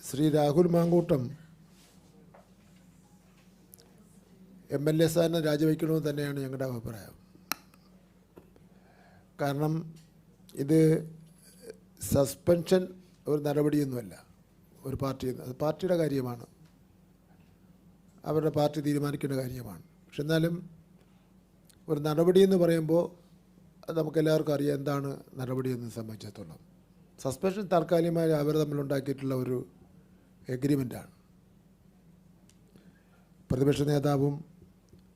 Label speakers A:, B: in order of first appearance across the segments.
A: Shri Rahul Mankoottam MLA സ്ഥാനം രാജിവെക്കണമെന്ന് തന്നെയാണ് ഞങ്ങളുടെ അഭിപ്രായം. കാരണം ഇത് സസ്പെൻഷൻ ഒരു നടപടിയൊന്നുമല്ല. ഒരു പാർട്ടിയുടെ കാര്യമാണ്, അവരുടെ പാർട്ടി തീരുമാനിക്കേണ്ട കാര്യമാണ്. പക്ഷെ എന്നാലും ഒരു നടപടി എന്ന് പറയുമ്പോൾ നമുക്കെല്ലാവർക്കും അറിയാം എന്താണ് നടപടിയെന്ന് സംബന്ധിച്ചിടത്തോളം. സസ്പെൻഷൻ താൽക്കാലികമായി അവർ തമ്മിലുണ്ടാക്കിയിട്ടുള്ള ഒരു എഗ്രിമെൻ്റാണ്. പ്രതിപക്ഷ നേതാവും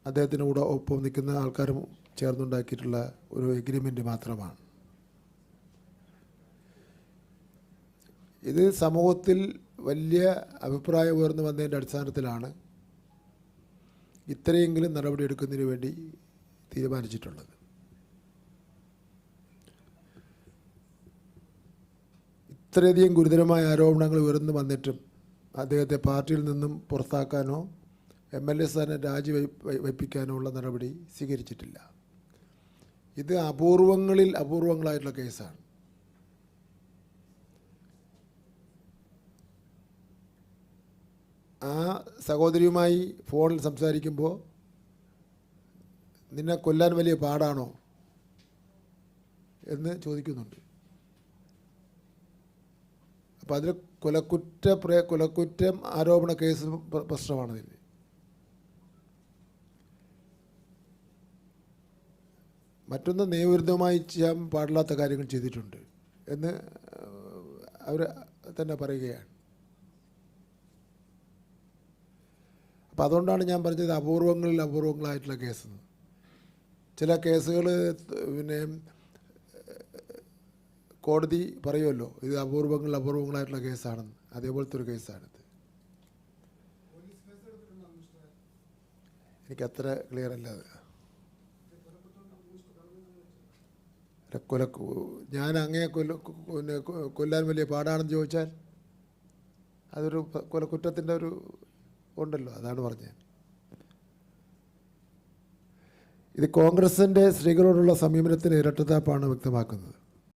A: അദ്ദേഹത്തിൻ്റെ കൂടെ ഒപ്പം നിൽക്കുന്ന ആൾക്കാരും ചേർന്നുണ്ടാക്കിയിട്ടുള്ള ഒരു എഗ്രിമെൻ്റ് മാത്രമാണ്. ഇത് സമൂഹത്തിൽ വലിയ അഭിപ്രായം ഉയർന്നു വന്നതിൻ്റെ അടിസ്ഥാനത്തിലാണ് ഇത്രയെങ്കിലും നടപടിയെടുക്കുന്നതിന് വേണ്ടി തീരുമാനിച്ചിട്ടുള്ളത്. ഇത്രയധികം ഗുരുതരമായ ആരോപണങ്ങൾ ഉയർന്നു വന്നിട്ടും അദ്ദേഹത്തെ പാർട്ടിയിൽ നിന്നും പുറത്താക്കാനോ MLA സ്ഥാനം രാജിവയ്പ്പിക്കാനോ ഉള്ള നടപടി സ്വീകരിച്ചിട്ടില്ല. ഇത് അപൂർവങ്ങളായിട്ടുള്ള കേസാണ്. ആ സഹോദരിയുമായി ഫോണിൽ സംസാരിക്കുമ്പോൾ നിന്നെ കൊല്ലാൻ വലിയ പാടാണോ എന്ന് ചോദിക്കുന്നുണ്ട്. അപ്പോൾ അതിൽ കൊലക്കുറ്റം ആരോപണ കേസ് പ്രശ്നമാണതിൽ. മറ്റൊന്ന് നിയമവിരുദ്ധമായി ചെയ്യാൻ പാടില്ലാത്ത കാര്യങ്ങൾ ചെയ്തിട്ടുണ്ട് എന്ന് അവർ തന്നെ പറയുകയാണ്. അപ്പോൾ അതുകൊണ്ടാണ് ഞാൻ പറഞ്ഞത് അപൂർവങ്ങളായിട്ടുള്ള കേസ്. ചില കേസുകൾ പിന്നെ കോടതി പറയുമല്ലോ ഇത് അപൂർവങ്ങളായിട്ടുള്ള കേസാണെന്ന്. അതേപോലത്തെ ഒരു കേസാണിത്. എനിക്കത്ര ക്ലിയർ അല്ല അത്. ഞാൻ അങ്ങേ കൊല്ലാൻ വലിയ പാടാണെന്ന് ചോദിച്ചാൽ അതൊരു കൊലക്കുറ്റത്തിൻ്റെ ഒരു ഉണ്ടല്ലോ, അതാണ് പറഞ്ഞത്. ഇത് കോൺഗ്രസിൻ്റെ സ്ത്രീകളോടുള്ള സമീപനത്തിന് ഇരട്ടത്താപ്പാണ് വ്യക്തമാക്കുന്നത്.